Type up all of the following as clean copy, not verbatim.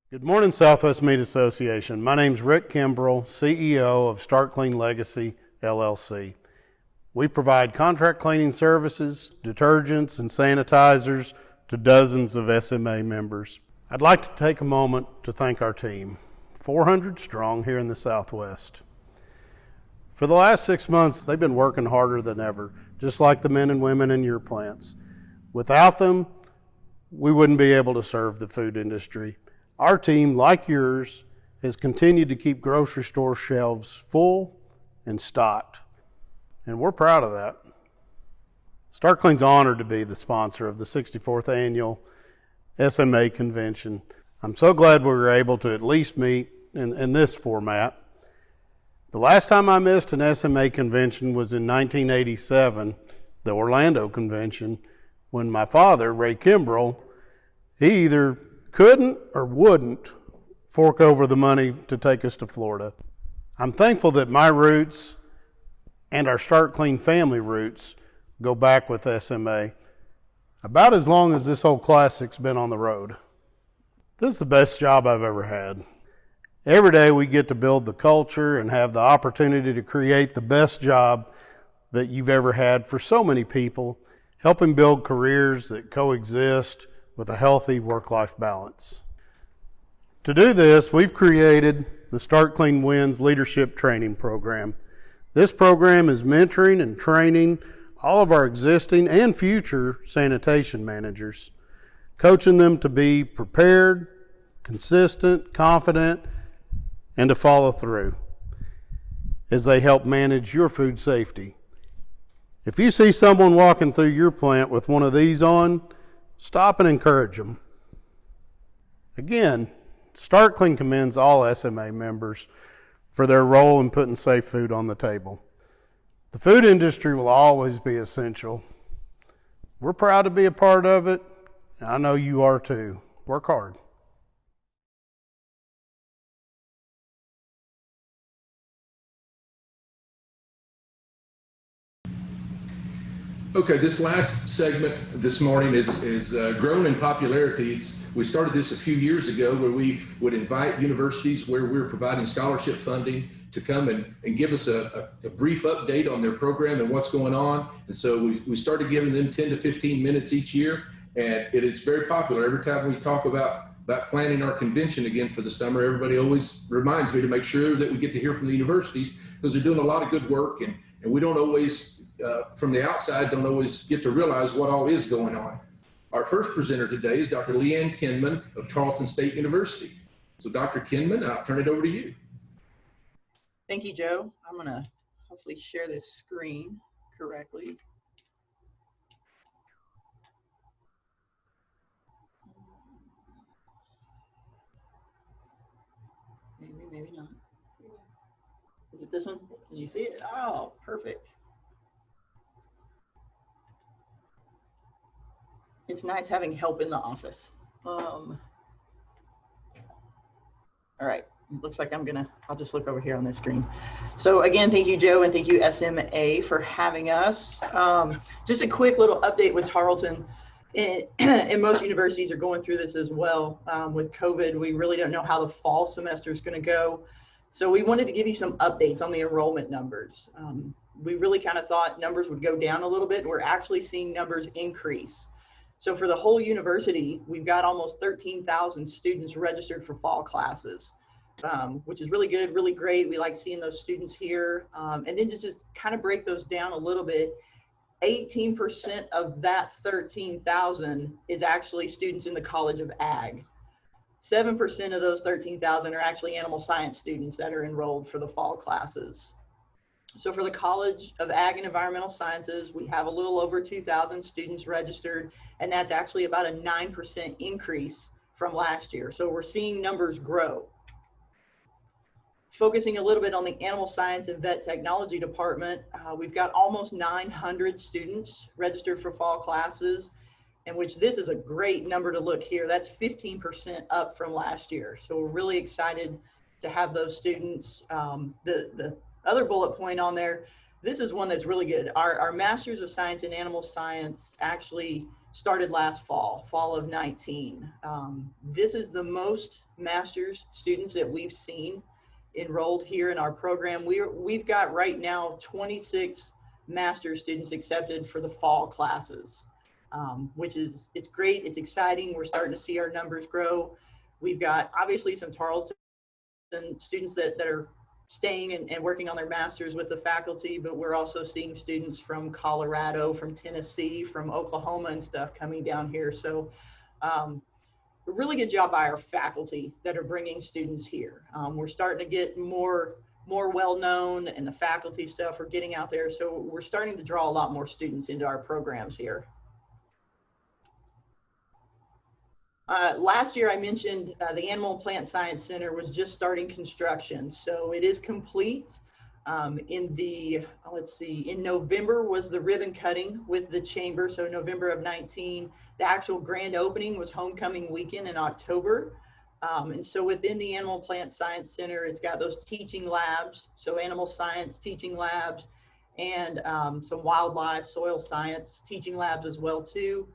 Good morning, Southwest Meat Association. My name's Rick Kimbrell, CEO of Start Clean Legacy, LLC. We provide contract cleaning services, detergents, and sanitizers to dozens of SMA members. I'd like to take a moment to thank our team, 400 strong here in the Southwest. For the last 6 months, they've been working harder than ever, just like the men and women in your plants. Without them, we wouldn't be able to serve the food industry. Our team, like yours, has continued to keep grocery store shelves full and stocked, and we're proud of that. Start Clean's honored to be the sponsor of the 64th Annual SMA Convention. I'm so glad we were able to at least meet in this format. The last time I missed an SMA convention was in 1987, the Orlando convention, when my father, Ray Kimbrell, he either couldn't or wouldn't fork over the money to take us to Florida. I'm thankful that my roots and our Start Clean family roots go back with SMA about as long as this whole classic's been on the road. This is the best job I've ever had. Every day we get to build the culture and have the opportunity to create the best job that you've ever had for so many people, helping build careers that coexist with a healthy work-life balance. To do this, we've created the Start Clean Wins Leadership Training Program. This program is mentoring and training all of our existing and future sanitation managers, coaching them to be prepared, consistent, confident, and to follow through as they help manage your food safety. If you see someone walking through your plant with one of these on, stop and encourage them. Again, Start Clean commends all SMA members for their role in putting safe food on the table. The food industry will always be essential. We're proud to be a part of it. I know you are too. Work hard. Okay, this last segment this morning is grown in popularity. We started this a few years ago where we would invite universities where we're providing scholarship funding to come and give us a brief update on their program and what's going on. And so we started giving them 10 to 15 minutes each year, and it is very popular. Every time we talk about planning our convention again for the summer, everybody always reminds me to make sure that we get to hear from the universities because they're doing a lot of good work, and we don't always from the outside, don't always get to realize what all is going on. Our first presenter today is Dr. Kinman of Tarleton State University. So Dr. Kinman, I'll turn it over to you. Thank you, Joe. I'm gonna hopefully share this screen correctly. Maybe not. Is it this one? Did you see it? Oh, perfect. It's nice having help in the office. All right, looks like I'll just look over here on this screen. So again, thank you, Joe, and thank you, SMA, for having us. Just a quick little update with Tarleton. And most universities are going through this as well. With COVID, we really don't know how the fall semester is going to go. So we wanted to give you some updates on the enrollment numbers. We really kind of thought numbers would go down a little bit, and we're actually seeing numbers increase. So for the whole university, we've got almost 13,000 students registered for fall classes, which is really good, really great. We like seeing those students here. And then to just kind of break those down a little bit, 18% of that 13,000 is actually students in the College of Ag. 7% of those 13,000 are actually animal science students that are enrolled for the fall classes. So for the College of Ag and Environmental Sciences, we have a little over 2,000 students registered, and that's actually about a 9% increase from last year. So we're seeing numbers grow. Focusing a little bit on the Animal Science and Vet Technology Department, we've got almost 900 students registered for fall classes, and which this is a great number to look here. That's 15% up from last year. So we're really excited to have those students. The other bullet point on there, this is one that's really good. Our Masters of Science in Animal Science actually started last fall of 19. This is the most master's students that we've seen enrolled here in our program. We've got right now 26 master's students accepted for the fall classes, it's great. It's exciting. We're starting to see our numbers grow. We've got obviously some Tarleton students that are staying and working on their masters with the faculty, but we're also seeing students from Colorado, from Tennessee, from Oklahoma and stuff coming down here. So a really good job by our faculty that are bringing students here. We're starting to get more well-known, and the faculty stuff are getting out there. So we're starting to draw a lot more students into our programs here. Last year I mentioned the Animal and Plant Science Center was just starting construction. So it is complete. In November was the ribbon cutting with the chamber. So November of 19, the actual grand opening was homecoming weekend in October. And so within the Animal and Plant Science Center, it's got those teaching labs. So animal science teaching labs and some wildlife, soil science teaching labs as well too.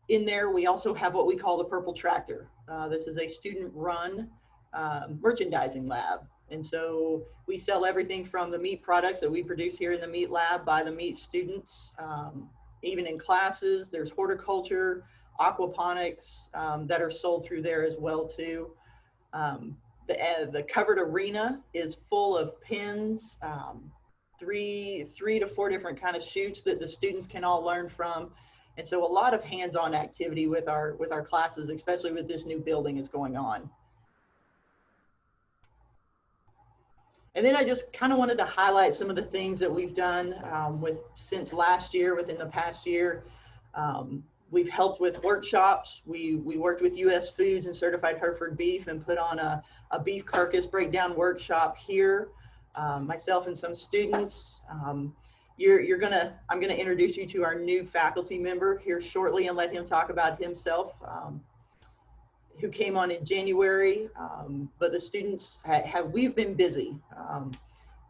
In there, we also have what we call the Purple Tractor. This is a student-run merchandising lab. And so we sell everything from the meat products that we produce here in the meat lab by the meat students. Even in classes, there's horticulture, aquaponics that are sold through there as well too. The covered arena is full of pins, 3 to 4 different kind of shoots that the students can all learn from. And so a lot of hands-on activity with our classes, especially with this new building is going on. And then I just kind of wanted to highlight some of the things that we've done since last year, within the past year. We've helped with workshops. We worked with US Foods and Certified Hereford Beef and put on a beef carcass breakdown workshop here. Myself and some students. I'm gonna introduce you to our new faculty member here shortly and let him talk about himself, who came on in January. But the students we've been busy.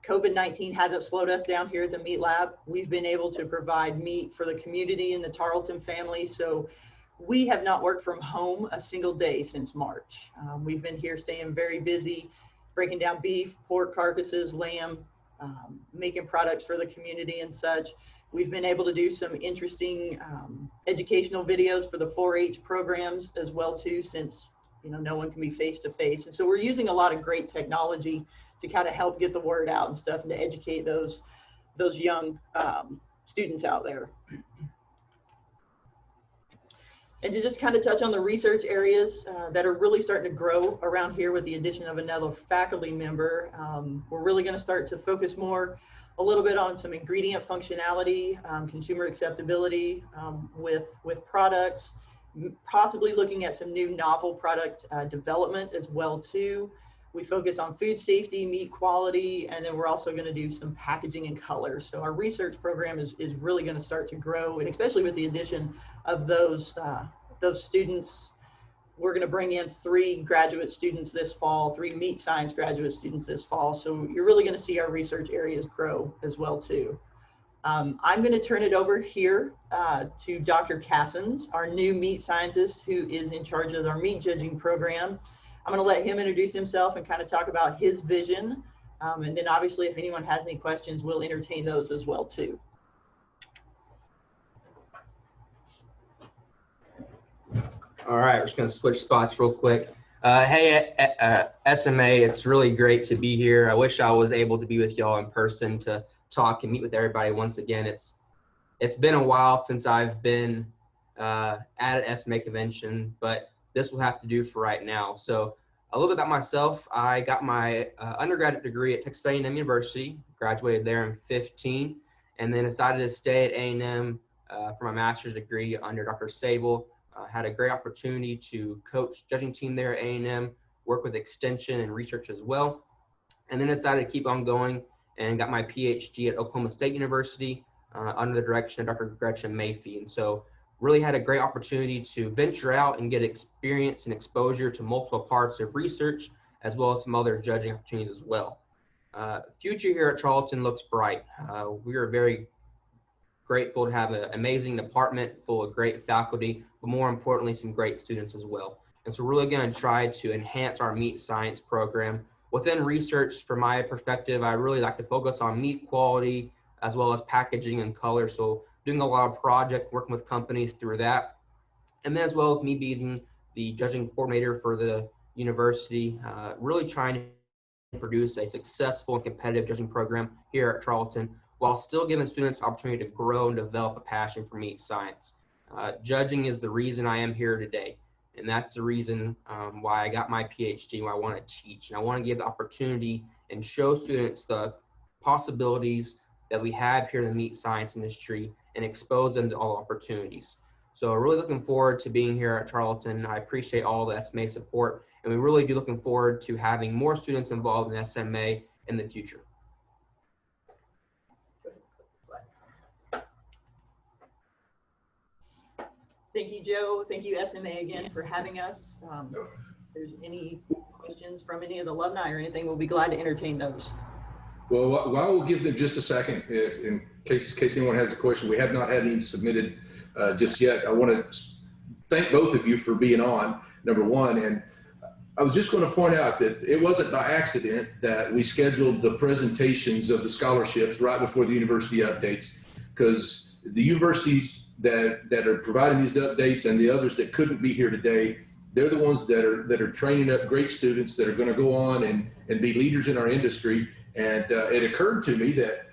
COVID-19 hasn't slowed us down here at the meat lab. We've been able to provide meat for the community and the Tarleton family. So we have not worked from home a single day since March. We've been here staying very busy, breaking down beef, pork carcasses, lamb, making products for the community and such. We've been able to do some interesting educational videos for the 4-H programs as well too, since no one can be face to face. And so we're using a lot of great technology to kind of help get the word out and stuff, and to educate those young students out there. And to just kind of touch on the research areas that are really starting to grow around here with the addition of another faculty member. We're really going to start to focus a little bit on some ingredient functionality, consumer acceptability with products, possibly looking at some new novel product development as well too. We focus on food safety, meat quality, and then we're also going to do some packaging and color. So our research program is really going to start to grow, and especially with the addition of those students. We're going to bring in 3 graduate students this fall, 3 meat science graduate students this fall. So you're really going to see our research areas grow as well too. I'm going to turn it over here to Dr. Cassens, our new meat scientist who is in charge of our meat judging program. I'm going to let him introduce himself and kind of talk about his vision. And then obviously if anyone has any questions, we'll entertain those as well too. All right, we're just going to switch spots real quick. Hey, SMA, it's really great to be here. I wish I was able to be with y'all in person to talk and meet with everybody once again. It's been a while since I've been at an SMA convention, but this will have to do for right now. So a little bit about myself. I got my undergraduate degree at Texas A&M University, graduated there in 2015, and then decided to stay at A&M for my master's degree under Dr. Sable. Had a great opportunity to coach judging team there at A&M, work with extension and research as well, and then decided to keep on going and got my PhD at Oklahoma State University under the direction of Dr. Gretchen Mayfie. And so really had a great opportunity to venture out and get experience and exposure to multiple parts of research, as well as some other judging opportunities as well. Future here at Tarleton looks bright. We are very grateful to have an amazing department full of great faculty, but more importantly, some great students as well. And so we're really going to try to enhance our meat science program. Within research, from my perspective, I really like to focus on meat quality as well as packaging and color. So doing a lot of project, working with companies through that. And then as well as me being the judging coordinator for the university, really trying to produce a successful and competitive judging program here at Tarleton, while still giving students opportunity to grow and develop a passion for meat science. Judging is the reason I am here today. And that's the reason why I got my PhD, why I want to teach. And I want to give the opportunity and show students the possibilities that we have here in the meat science industry and expose them to all opportunities. So really looking forward to being here at Tarleton. I appreciate all the SMA support, and we really do looking forward to having more students involved in SMA in the future. Thank you, Joe. Thank you, SMA, again, for having us. If there's any questions from any of the alumni or anything, we'll be glad to entertain those. Well, while we'll give them just a second, in case anyone has a question, we have not had any submitted just yet. I want to thank both of you for being on, number one. And I was just going to point out that it wasn't by accident that we scheduled the presentations of the scholarships right before the university updates, because the universities that are providing these updates and the others that couldn't be here today, they're the ones that are training up great students that are going to go on and be leaders in our industry. And it occurred to me that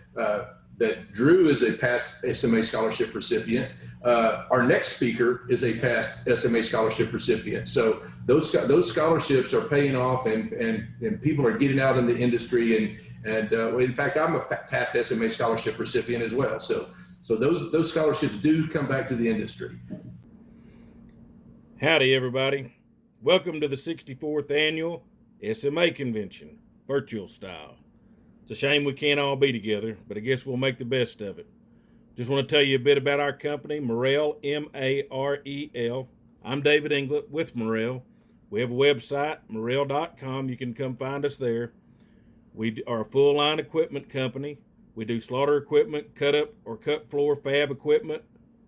Drew is a past SMA scholarship recipient. Our next speaker is a past SMA scholarship recipient. So those scholarships are paying off, and people are getting out in the industry. And in fact, I'm a past SMA scholarship recipient as well. So those scholarships do come back to the industry. Howdy, everybody. Welcome to the 64th Annual SMA Convention, virtual style. It's a shame we can't all be together, but I guess we'll make the best of it. Just want to tell you a bit about our company, Marel, M-A-R-E-L. I'm David Inglet with Marel. We have a website, marel.com. You can come find us there. We are a full-line equipment company. We do slaughter equipment, cut up or cut floor fab equipment.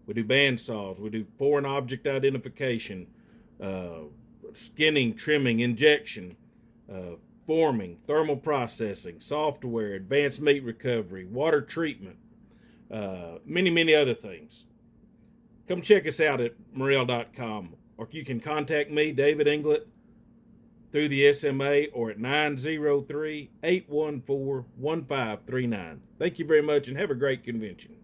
We do bandsaws. We do foreign object identification, skinning, trimming, injection, forming, thermal processing, software, advanced meat recovery, water treatment, many other things. Come check us out at marel.com, or you can contact me, David Inglet, through the SMA or at 903-814-1539. Thank you very much and have a great convention.